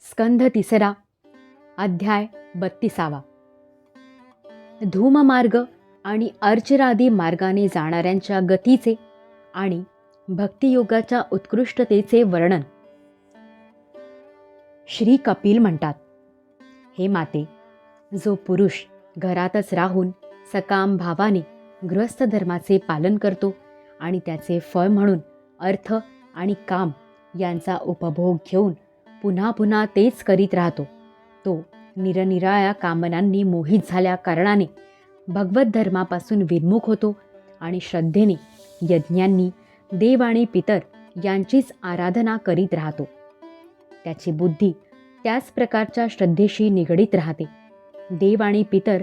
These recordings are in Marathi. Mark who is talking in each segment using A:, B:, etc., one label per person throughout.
A: स्कंध 3 अध्याय 32. धूममार्ग आणि अर्चरादी मार्गाने जाणाऱ्यांच्या गतीचे आणि भक्तियोगाच्या उत्कृष्टतेचे वर्णन. श्री कपिल म्हणतात, हे माते, जो पुरुष घरातच राहून सकाम भावाने गृहस्थ धर्माचे पालन करतो आणि त्याचे फळ म्हणून अर्थ आणि काम यांचा उपभोग घेऊन पुन्हा पुन्हा तेच करीत राहतो, तो निरनिराळ्या कामनांनी मोहित झाल्या कारणाने भगवत धर्मापासून विन्मुख होतो आणि श्रद्धेने यज्ञांनी देव आणि पितर यांचीच आराधना करीत राहतो. त्याची बुद्धी त्याच प्रकारच्या श्रद्धेशी निगडीत राहते. देव आणि पितर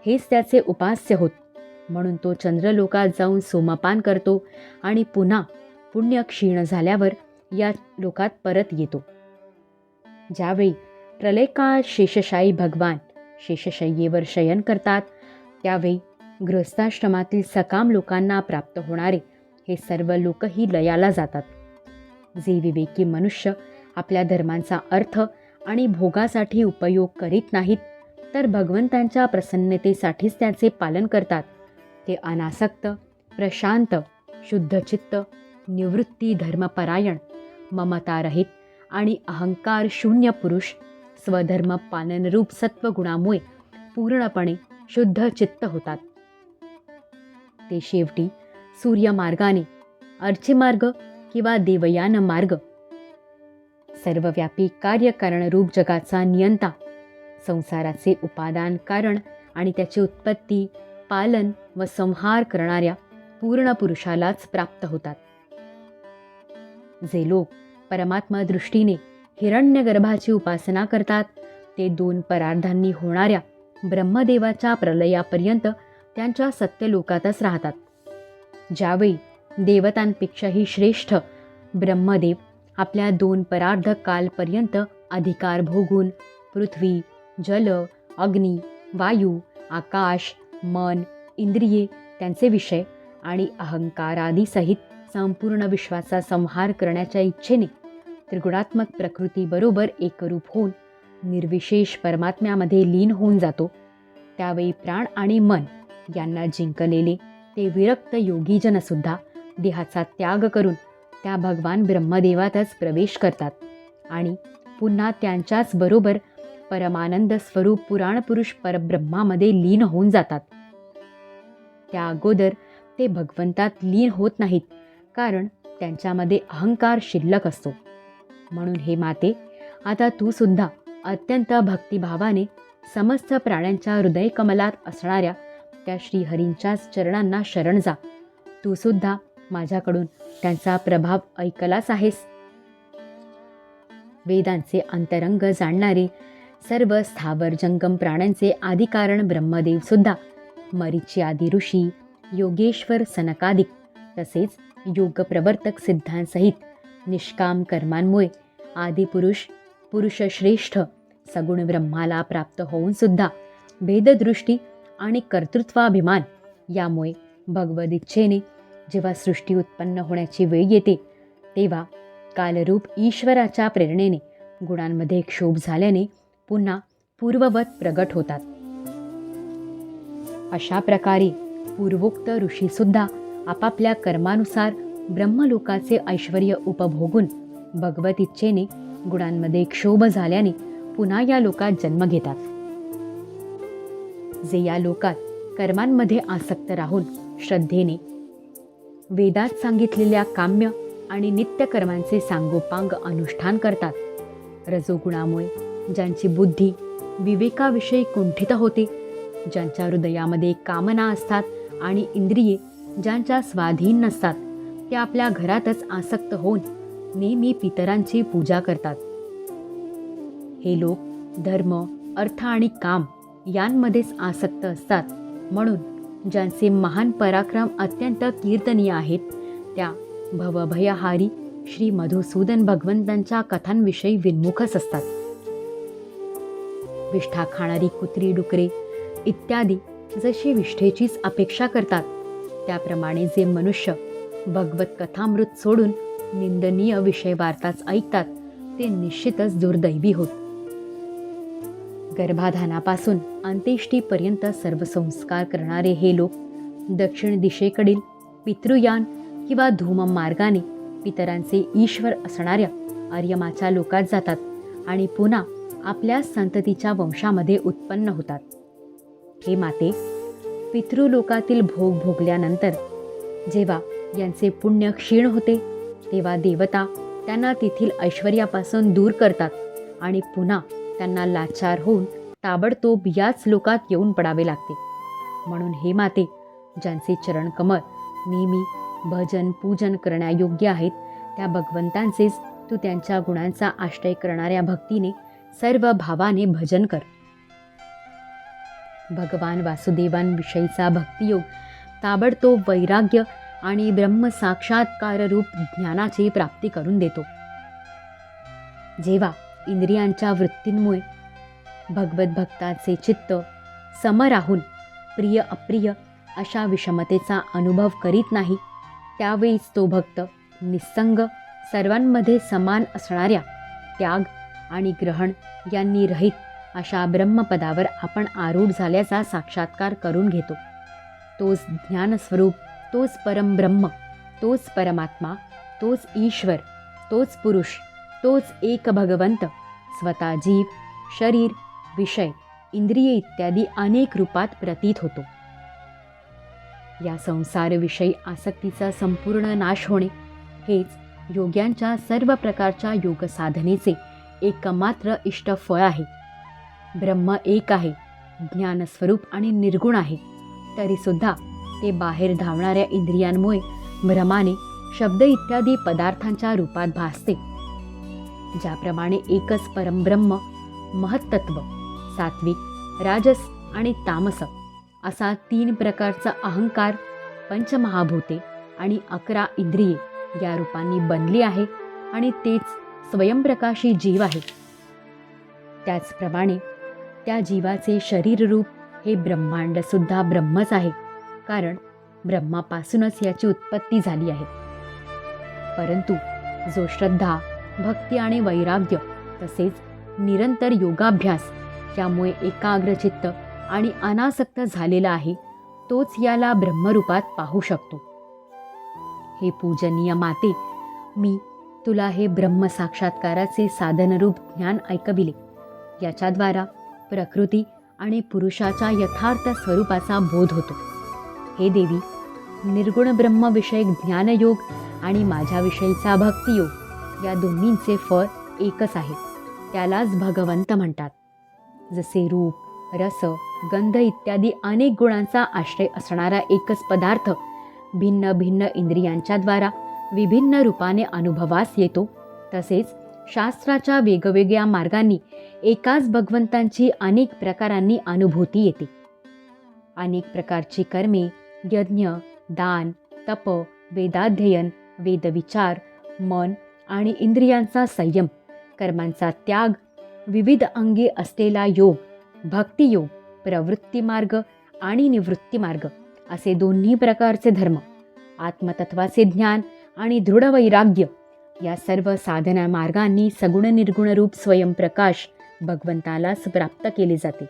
A: हेच त्याचे उपास्य होत, म्हणून तो चंद्रलोकात जाऊन सोमपान करतो आणि पुन्हा पुण्य क्षीण झाल्यावर या लोकात परत येतो. ज्यावेळी प्रलयकाळ शेषशायी भगवान शेषशय्येवर शयन करतात, त्यावेळी गृहस्थाश्रमातील सकाम लोकांना प्राप्त होणारे हे सर्व लोकही लयाला जातात. जे विवेकी मनुष्य आपल्या धर्मांचा अर्थ आणि भोगासाठी उपयोग करीत नाहीत, तर भगवंतांच्या प्रसन्नतेसाठीच त्याचे पालन करतात, ते अनासक्त, प्रशांत, शुद्धचित्त, निवृत्ती धर्मपरायण, ममतारहित आणि अहंकार शून्य पुरुष स्वधर्म पालनरूप सत्वगुणामुळे पूर्णपणे शुद्ध चित्त होतात. ते शेवटी सूर्यमार्गाने, अर्चिमार्ग किंवा देवयान मार्ग, सर्वव्यापी कार्यकारणरूप जगाचा नियंता, संसाराचे उपादान कारण आणि त्याची उत्पत्ती, पालन व संहार करणाऱ्या पूर्ण पुरुषालाच प्राप्त होतात. जे लोक परमात्मा दृष्टीने हिरण्यगर्भाची उपासना करतात, ते 2 परार्धांनी होणाऱ्या ब्रह्मदेवाच्या प्रलयापर्यंत त्यांच्या सत्यलोकातच राहतात. ज्यावेळी देवतांपेक्षाही श्रेष्ठ ब्रह्मदेव आपल्या 2 परार्ध कालपर्यंत अधिकार भोगून पृथ्वी, जल, अग्नी, वायू, आकाश, मन, इंद्रिये, त्यांचे विषय आणि अहंकारादीसहित संपूर्ण विश्वाचा संहार करण्याच्या इच्छेने त्रिगुणात्मक प्रकृतीबरोबर एकरूप होऊन निर्विशेष परमात्म्यामध्ये लीन होऊन जातो, त्यावेळी प्राण आणि मन यांना जिंकलेले ते विरक्त योगीजनसुद्धा देहाचा त्याग करून त्या भगवान ब्रह्मदेवातच प्रवेश करतात आणि पुन्हा त्यांच्याच बरोबर परमानंद स्वरूप पुराणपुरुष परब्रह्मामध्ये लीन होऊन जातात. त्या अगोदर ते भगवंतात लीन होत नाहीत, कारण त्यांच्यामध्ये अहंकार शिल्लक असतो. म्हणून हे माते, आता तू सुद्धा अत्यंत भक्तिभावाने समस्त प्राण्यांच्या हृदयकमलात असणाऱ्या त्या श्रीहरींच्याच चरणांना शरण जा. तू सुद्धा माझ्याकडून त्यांचा प्रभाव ऐकलाच आहेस. वेदांचे अंतरंग जाणणारे सर्व स्थावर जंगम प्राण्यांचे आदिकारण ब्रह्मदेव सुद्धा मरीची आदी ऋषी, योगेश्वर सनकादिक, तसेच योगप्रवर्तक सिद्धांसहित निष्काम कर्मांमुळे आदिपुरुष पुरुषश्रेष्ठ सगुण ब्रह्माला प्राप्त होऊन सुद्धा भेददृष्टी आणि कर्तृत्वाभिमान यामुळे भगवद इच्छेने जेव्हा सृष्टी उत्पन्न होण्याची वेळ येते, तेव्हा कालरूप ईश्वराच्या प्रेरणेने गुणांमध्ये क्षोभ झाल्याने पुन्हा पूर्ववत प्रगट होतात. अशा प्रकारे पूर्वोक्त ऋषीसुद्धा आपापल्या कर्मानुसार ब्रह्मलोकाचे ऐश्वर्य उपभोगून भगवत इच्छेने गुणांमध्ये क्षोभ झाल्याने पुन्हा या लोकात जन्म घेतात. जे या लोकात कर्मांमध्ये आसक्त राहून श्रद्धेने वेदात सांगितलेल्या काम्य आणि नित्य कर्मांचे सांगोपांग अनुष्ठान करतात, रजोगुणामुळे ज्यांची बुद्धी विवेकाविषयी कुंठित होते, ज्यांच्या हृदयामध्ये कामना असतात आणि इंद्रिये ज्यांच्या स्वाधीन नसतात, ते आपल्या घरातच आसक्त होऊन नेहमी पितरांची पूजा करतात. हे लोक धर्म, अर्थ आणि काम यांमध्येच आसक्त असतात, म्हणून ज्यांचे महान पराक्रम अत्यंत कीर्तनीय आहेत, त्या भवभयहारी श्री मधुसूदन भगवंतांच्या कथांविषयी विन्मुखच असतात. विष्ठा खाणारी कुत्री, डुकरे इत्यादी जशी विष्ठेचीच अपेक्षा करतात, त्याप्रमाणे जे मनुष्य भगवत कथामृत सोडून निंदनीय विषय वार्ताच ऐकतात, ते निश्चितच दुर्दैवी होत. गर्भाधानापासून अंत्येष्टीपर्यंत सर्व संस्कार करणारे हे लोक दक्षिण दिशेकडील पितृयान किंवा धूम मार्गाने पितरांचे ईश्वर असणाऱ्या आर्यमाच्या लोकात जातात आणि पुन्हा आपल्या संततीच्या वंशामध्ये उत्पन्न होतात. हे माते, पितृलोकातील भोग भोगल्यानंतर जेव्हा यांचे पुण्य क्षीण होते तेव्हा देवता त्यांना तेथील ऐश्वर्यापासून दूर करतात आणि पुन्हा त्यांना लाचार होऊन ताबडतोब याच लोकात येऊन पडावे लागते. म्हणून हे माते, ज्यांचे चरणकमळ नेहमी भजन पूजन करण्यायोग्य आहेत त्या भगवंतांचेच तू त्यांच्या गुणांचा आश्रय करणाऱ्या भक्तीने सर्व भावाने भजन कर. भगवान वासुदेवांविषयीचा भक्तियोग ताबडतोब वैराग्य आणि ब्रह्मसाक्षात्कार रूप ज्ञानाची प्राप्ती करून देतो. जेव्हा इंद्रियांच्या वृत्तींमुळे भगवत भक्ताचे चित्त सम राहून प्रिय अप्रिय अशा विषमतेचा अनुभव करीत नाही, त्यावेळीच तो भक्त निस्संग सर्वांमध्ये समान असणाऱ्या त्याग आणि ग्रहण यांनी रहित अशा ब्रह्मपदावर आपण आरूढ झाल्याचा साक्षात्कार करून घेतो. तोच ज्ञानस्वरूप, तोच परमब्रह्म, तोच परमात्मा, तोच ईश्वर, तोच पुरुष, तोच एक भगवंत स्वतः जीव, शरीर, विषय, इंद्रिय इत्यादी अनेक रूपात प्रतीत होतो. या संसारविषयी आसक्तीचा संपूर्ण नाश होणे हेच योग्यांच्या सर्व प्रकारच्या योग साधनेचे एकमात्र इष्टफळ आहे. ब्रह्म एक आहे, ज्ञानस्वरूप आणि निर्गुण आहे, तरीसुद्धा ते बाहेर धावणाऱ्या इंद्रियांमुळे भ्रमाने शब्द इत्यादी पदार्थांच्या रूपात भासते. ज्याप्रमाणे एकच परमब्रह्म महत्तत्व, सात्विक, राजस आणि तामस असा 3 प्रकारचा अहंकार, पंचमहाभूते आणि 11 इंद्रिये या रूपांनी बनली आहे आणि तेच स्वयंप्रकाशी जीव आहे. त्याचप्रमाणे त्या जीवाचे शरीर रूप हे ब्रह्मांडसुद्धा ब्रह्मच आहे, कारण ब्रह्मापासूनच याची उत्पत्ती झाली आहे. परंतु जो श्रद्धा, भक्ती आणि वैराग्य तसेच निरंतर योगाभ्यास यामुळे एकाग्रचित्त आणि अनासक्त झालेला आहे, तोच याला ब्रह्मरूपात पाहू शकतो. हे पूजनीय माते, मी तुला हे ब्रह्मसाक्षात्काराचे साधनरूप ज्ञान ऐकविले. याच्याद्वारा प्रकृती आणि पुरुषाच्या यथार्थ स्वरूपाचा बोध होतो. हे देवी, निर्गुण ब्रह्मविषयक ज्ञानयोग आणि माझ्याविषयीचा भक्तियोग या दोन्हींचे फळ एकच आहे. त्यालाच भगवंत म्हणतात. जसे रूप, रस, गंध इत्यादी अनेक गुणांचा आश्रय असणारा एकच पदार्थ भिन्न भिन्न इंद्रियांच्याद्वारा विभिन्न रूपाने अनुभवास येतो, तसेच शास्त्राच्या वेगवेगळ्या मार्गांनी एकाच भगवंतांची अनेक प्रकारांनी अनुभूती येते. अनेक प्रकारची कर्मे, यज्ञ, दान, तप, वेदाध्ययन, वेदविचार, मन आणि इंद्रियांचा संयम, कर्मांचा त्याग, विविध अंगे असलेला योग, भक्तियोग, प्रवृत्ती मार्ग आणि निवृत्ती मार्ग असे दोन्ही प्रकारचे धर्म, आत्मतत्वाचे ज्ञान आणि दृढ वैराग्य या सर्व साधना मार्गांनी सगुण निर्गुण रूप स्वयंप्रकाश भगवंतालाच प्राप्त केले जाते.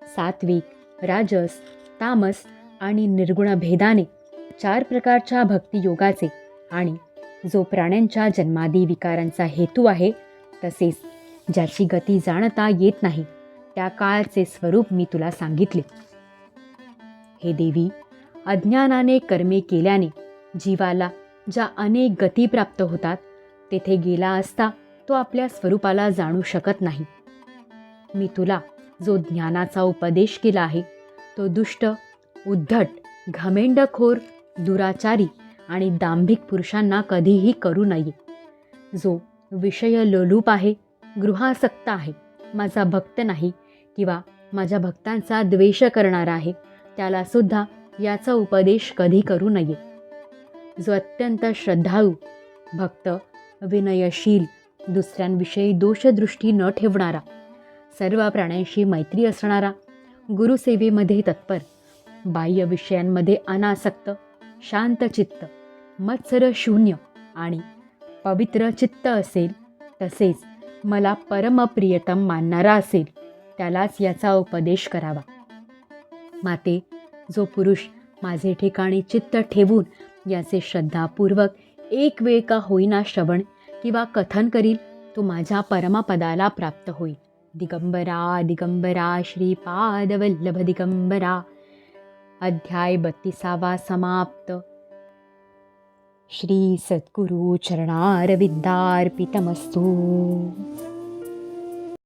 A: सात्विक, राजस, तामस आणि निर्गुण भेदाने 4 प्रकारच्या भक्तियोगाचे आणि जो प्राण्यांच्या जन्मादी विकारांचा हेतू आहे, तसेच ज्याची गती जाणता येत नाही त्या काळाचे स्वरूप मी तुला सांगितले. हे देवी, अज्ञानाने कर्मे केल्याने जीवाला ज्या अनेक गती प्राप्त होतात, तेथे गेला असता तो आपल्या स्वरूपाला जाणू शकत नाही. मी तुला जो ज्ञानाचा उपदेश केला आहे तो दुष्ट, उद्धट, घमेंडखोर, दुराचारी आणि दांभिक पुरुषांना कधीही करू नये. जो विषय लोलूप आहे, गृहासक्त आहे, माझा भक्त नाही किंवा माझ्या भक्तांचा द्वेष करणारा आहे, त्याला सुद्धा याचा उपदेश कधी करू नये. जो अत्यंत श्रद्धाळू, भक्त, विनयशील, दुसऱ्यांविषयी दोषदृष्टी न ठेवणारा, सर्व प्राण्यांशी मैत्री असणारा, गुरुसेवेमध्ये तत्पर, बाह्य विषयांमध्ये अनासक्त, शांतचित्त, मत्सर शून्य आणि पवित्र चित्त असेल, तसेच मला परमप्रियतम मानणारा असेल त्यालाच याचा उपदेश करावा. माते, जो पुरुष माझे ठिकाणी चित्त ठेवून याचे श्रद्धापूर्वक एक वेळ का होईना श्रवण किंवा कथन करील तो माझ्या परमपदाला प्राप्त होईल. दिगंबरा दिगंबरा श्रीपादवल्लभ दिगंबरा. अध्याय 32 समाप्त. श्री सद्गुरु चरणारविंदार्पितमस्तु.